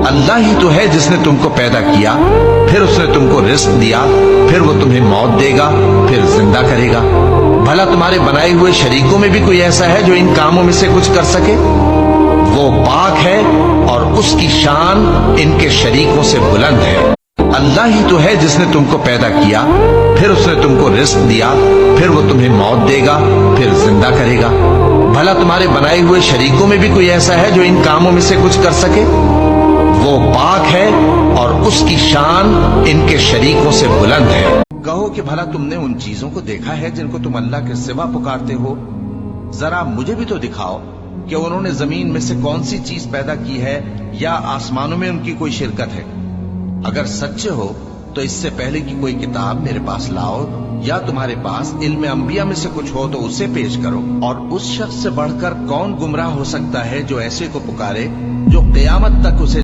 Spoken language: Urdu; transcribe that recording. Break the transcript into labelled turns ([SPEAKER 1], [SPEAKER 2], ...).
[SPEAKER 1] اللہ ہی تو ہے جس نے تم کو پیدا کیا، پھر اس نے تم کو رزق دیا، پھر وہ تمہیں موت دے گا، پھر زندہ کرے گا۔ بھلا تمہارے بنائے ہوئے شریکوں میں بھی کوئی ایسا ہے جو ان کاموں میں سے کچھ کر سکے؟ وہ پاک ہے اور اس کی شان ان کے شریکوں سے بلند ہے۔ اللہ ہی تو ہے جس نے تم کو پیدا کیا، پھر اس نے تم کو رزق دیا، پھر وہ تمہیں موت دے گا، پھر زندہ کرے گا۔ بھلا تمہارے بنائے ہوئے شریکوں میں بھی کوئی ایسا ہے جو ان کاموں میں سے کچھ کر سکے؟ وہ پاک ہے اور اس کی شان ان کے شریکوں سے بلند ہے۔ کہو کہ بھلا تم نے ان چیزوں کو دیکھا ہے جن کو تم اللہ کے سوا پکارتے ہو؟ ذرا مجھے بھی تو دکھاؤ کہ انہوں نے زمین میں سے کون سی چیز پیدا کی ہے یا آسمانوں میں ان کی کوئی شرکت ہے۔ اگر سچے ہو تو اس سے پہلے کی کوئی کتاب میرے پاس لاؤ، یا تمہارے پاس علم انبیاء میں سے کچھ ہو تو اسے پیش کرو۔ اور اس شخص سے بڑھ کر کون گمراہ ہو سکتا ہے جو ایسے کو پکارے جو قیامت تک اسے